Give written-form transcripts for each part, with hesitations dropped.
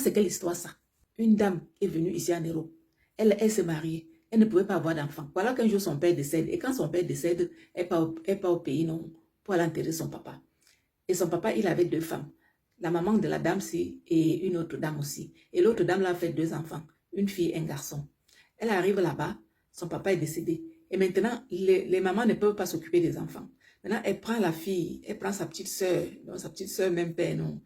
c'est quelle histoire ça? Une dame est venue ici en Europe. Elle s'est mariée. Elle ne pouvait pas avoir d'enfant. Voilà qu'un jour son père décède. Et quand son père décède, elle part au pays non, pour aller enterrer son papa. Et son papa, il avait 2 femmes. La maman de la dame-ci et une autre dame aussi. Et l'autre dame là a fait 2 enfants. Une fille et un garçon. Elle arrive là-bas. Son papa est décédé. Et maintenant, les mamans ne peuvent pas s'occuper des enfants. Maintenant, elle prend la fille. Elle prend sa petite soeur. Non, sa petite soeur, même père, non.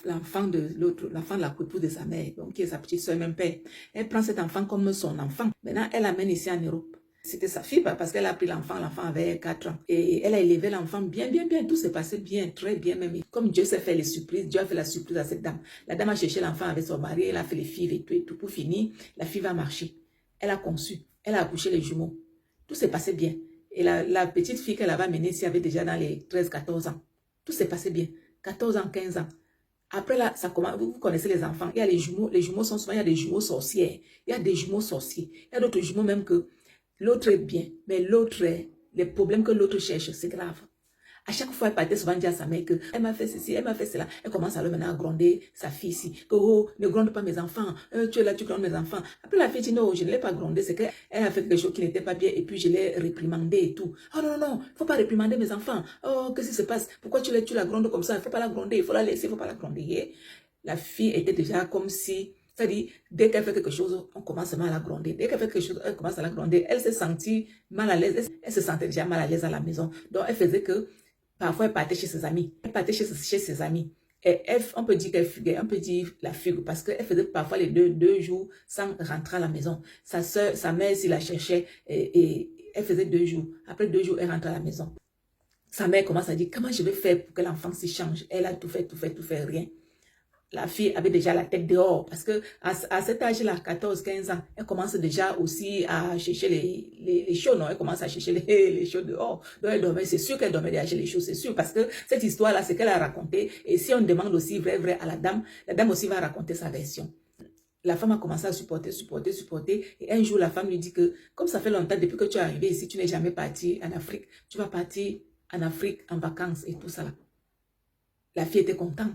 L'enfant de l'autre, l'enfant de la coupure de sa mère, donc qui est sa petite soeur, même père. Elle prend cet enfant comme son enfant. Maintenant, elle l'amène ici en Europe. C'était sa fille parce qu'elle a pris l'enfant avait 4 ans. Et elle a élevé l'enfant bien. Tout s'est passé bien, très bien même. Comme Dieu s'est fait les surprises, Dieu a fait la surprise à cette dame. La dame a cherché l'enfant avec son mari, elle a fait les filles et tout. Pour finir, la fille va marcher. Elle a conçu, elle a accouché les jumeaux. Tout s'est passé bien. Et la petite fille qu'elle avait amenée ici avait déjà dans les 13-14 ans. Tout s'est passé bien. 14 ans, 15 ans. Après là, ça commence, vous connaissez les enfants. Il y a les jumeaux sont souvent, il y a des jumeaux sorcières. Il y a des jumeaux sorciers. Il y a d'autres jumeaux même que l'autre est bien, mais l'autre, les problèmes que l'autre cherche, c'est grave. À chaque fois, elle partait souvent dire à sa mère que elle m'a fait ceci, elle m'a fait cela. Elle commence alors maintenant à gronder sa fille ici. Que oh, ne gronde pas mes enfants. Tu es là, tu grondes mes enfants. Après la fille dit non, je ne l'ai pas grondé. C'est qu'elle a fait quelque chose qui n'était pas bien et puis je l'ai réprimandé et tout. Oh non, il ne faut pas réprimander mes enfants. Oh, qu'est-ce qui se passe? Pourquoi tu la grondes comme ça? Il ne faut pas la gronder, il faut la laisser, il ne faut pas la gronder. Et la fille était déjà comme si... C'est-à-dire, dès qu'elle fait quelque chose, on commence mal à la gronder. Dès qu'elle fait quelque chose, elle commence à la gronder. Elle s'est sentie mal à l'aise. Elle se sentait déjà mal à l'aise à la maison. Donc, elle faisait que, parfois, elle partait chez ses amis. Elle partait chez ses amis. Et on peut dire qu'elle fuguait, on peut dire la fugue, parce qu'elle faisait parfois les deux jours sans rentrer à la maison. Sa mère, s'il la cherchait, et elle faisait 2 jours. Après 2 jours, elle rentre à la maison. Sa mère commence à dire, comment je vais faire pour que l'enfant s'y change? Elle a tout fait, rien. La fille avait déjà la tête dehors parce que à cet âge-là, 14-15 ans, elle commence déjà aussi à chercher les choses, non? Elle commence à chercher les choses dehors. Donc elle dormait, c'est sûr qu'elle dormait déjà chez les choses, c'est sûr, parce que cette histoire-là, c'est qu'elle a raconté. Et si on demande aussi vrai à la dame aussi va raconter sa version. La femme a commencé à supporter. Et un jour, la femme lui dit que, comme ça fait longtemps depuis que tu es arrivé ici, tu n'es jamais parti en Afrique. Tu vas partir en Afrique en vacances et tout ça là. La fille était contente.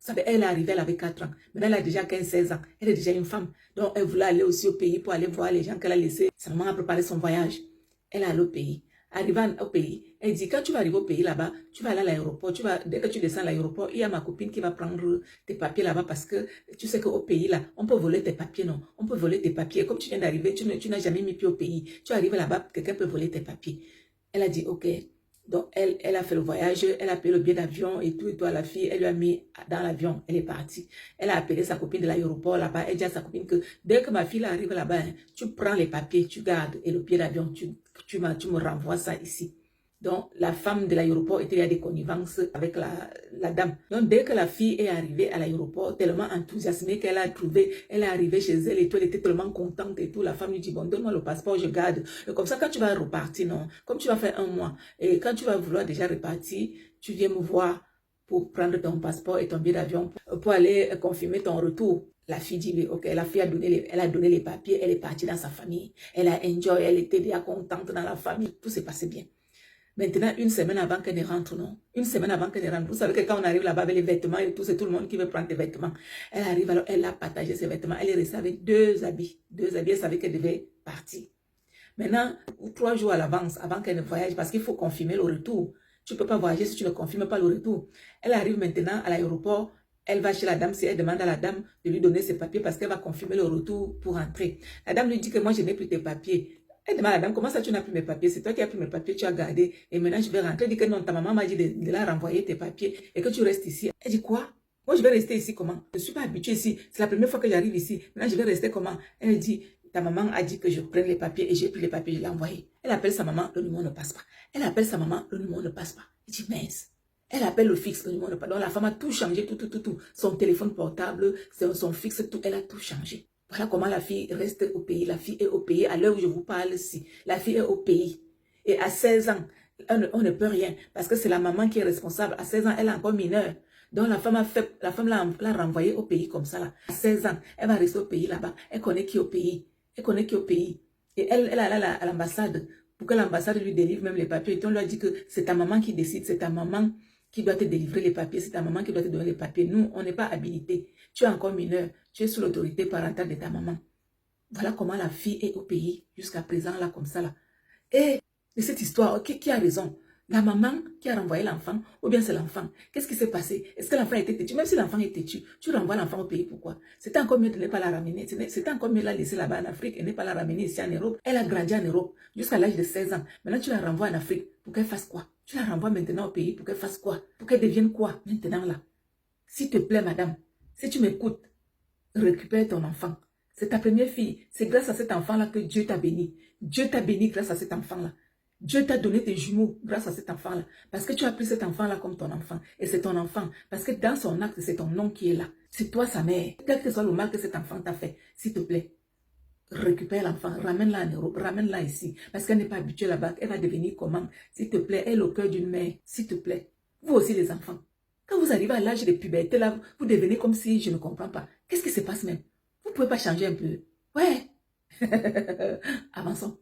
Vous savez, elle est arrivée, elle avait 4 ans. Maintenant, elle a déjà 15-16 ans. Elle est déjà une femme. Donc, elle voulait aller aussi au pays pour aller voir les gens qu'elle a laissés. Sa maman a préparé son voyage. Elle est allée au pays. Arrivant au pays, elle dit, quand tu vas arriver au pays là-bas, tu vas aller à l'aéroport. Dès que tu descends à l'aéroport, il y a ma copine qui va prendre tes papiers là-bas parce que tu sais qu'au pays là, on peut voler tes papiers, non? On peut voler tes papiers. Comme tu viens d'arriver, tu n'as jamais mis pied au pays. Tu arrives là-bas, quelqu'un peut voler tes papiers. Elle a dit, ok. Donc, elle a fait le voyage, elle a payé le billet d'avion et tout à la fille, elle lui a mis dans l'avion, elle est partie. Elle a appelé sa copine de l'aéroport là-bas, elle dit à sa copine que dès que ma fille arrive là-bas, tu prends les papiers, tu gardes et le billet d'avion, tu me renvoies ça ici. Donc, la femme de l'aéroport était à des connivences avec la dame. Donc, dès que la fille est arrivée à l'aéroport, tellement enthousiasmée qu'elle a trouvé, elle est arrivée chez elle et tout, elle était tellement contente et tout. La femme lui dit, bon, donne-moi le passeport, je garde. Et comme ça, quand tu vas repartir, non, comme tu vas faire 1 mois, et quand tu vas vouloir déjà repartir, tu viens me voir pour prendre ton passeport et ton billet d'avion pour aller confirmer ton retour. La fille dit, ok, la fille a donné les papiers, elle est partie dans sa famille. Elle a enjoy, elle était déjà contente dans la famille, tout s'est passé bien. Maintenant, 1 semaine avant qu'elle ne rentre, non? 1 semaine avant qu'elle ne rentre. Vous savez que quand on arrive là-bas avec les vêtements et tout, c'est tout le monde qui veut prendre tes vêtements. Elle arrive, alors elle a partagé ses vêtements. Elle est restée avec 2 habits. 2 habits, elle savait qu'elle devait partir. Maintenant, 3 jours à l'avance, avant qu'elle ne voyage, parce qu'il faut confirmer le retour. Tu ne peux pas voyager si tu ne confirmes pas le retour. Elle arrive maintenant à l'aéroport. Elle va chez la dame, si elle demande à la dame de lui donner ses papiers parce qu'elle va confirmer le retour pour rentrer. La dame lui dit que moi, je n'ai plus tes papiers. Elle demande à la dame, comment ça tu n'as plus mes papiers? C'est toi qui as pris mes papiers, tu as gardé. Et maintenant, je vais rentrer. Elle dit que non, ta maman m'a dit de la renvoyer tes papiers et que tu restes ici. Elle dit quoi? Moi, je vais rester ici comment? Je ne suis pas habituée ici. C'est la première fois que j'arrive ici. Maintenant, je vais rester comment? Elle dit, ta maman a dit que je prenne les papiers et j'ai pris les papiers, je l'ai envoyé. Elle appelle sa maman, le numéro ne passe pas. Elle appelle sa maman, le numéro ne passe pas. Elle dit, mince. Elle appelle le fixe, le numéro ne passe pas. Donc, la femme a tout changé, tout. Son téléphone portable, son fixe, tout. Elle a tout changé. Voilà comment la fille reste au pays. La fille est au pays à l'heure où je vous parle ici. La fille est au pays. Et à 16 ans, on ne peut rien. Parce que c'est la maman qui est responsable. À 16 ans, elle est encore mineure. Donc la femme l'a renvoyée au pays comme ça là. À 16 ans, elle va rester au pays là-bas. Elle connaît qui au pays. Elle connaît qui au pays. Et elle allait à l'ambassade pour que l'ambassade lui délivre même les papiers. Et on lui a dit que c'est ta maman qui décide. C'est ta maman qui doit te délivrer les papiers. C'est ta maman qui doit te donner les papiers. Nous, on n'est pas habilités. tu es encore mineur, tu es sous l'autorité parentale de ta maman. Voilà comment la fille est au pays jusqu'à présent, là, comme ça, là. Et de cette histoire, qui a raison? La maman qui a renvoyé l'enfant ou bien c'est l'enfant? Qu'est-ce qui s'est passé? Est-ce que l'enfant était têtu? Même si l'enfant est têtu, tu renvoies l'enfant au pays, pourquoi? C'était encore mieux de ne pas la ramener. C'était encore mieux de la laisser là-bas en Afrique et ne pas la ramener ici en Europe. Elle a grandi en Europe jusqu'à l'âge de 16 ans. Maintenant, tu la renvoies en Afrique pour qu'elle fasse quoi? Tu la renvoies maintenant au pays pour qu'elle fasse quoi? Pour qu'elle devienne quoi maintenant là? S'il te plaît, madame, si tu m'écoutes, récupère ton enfant. C'est ta première fille. C'est grâce à cet enfant-là que Dieu t'a béni. Dieu t'a béni grâce à cet enfant-là. Dieu t'a donné tes jumeaux grâce à cet enfant-là. Parce que tu as pris cet enfant-là comme ton enfant. Et c'est ton enfant. Parce que dans son acte, c'est ton nom qui est là. C'est toi sa mère. Quel que soit le mal que cet enfant t'a fait, s'il te plaît, récupère l'enfant, ramène-la en Europe, ramène-la ici. Parce qu'elle n'est pas habituée là-bas. Elle va devenir comment? S'il te plaît, elle est au cœur d'une mère. S'il te plaît. Vous aussi les enfants. Quand vous arrivez à l'âge de puberté, là, vous devenez comme si je ne comprends pas. Qu'est-ce qui se passe même? Vous ne pouvez pas changer un peu? Ouais. Avançons.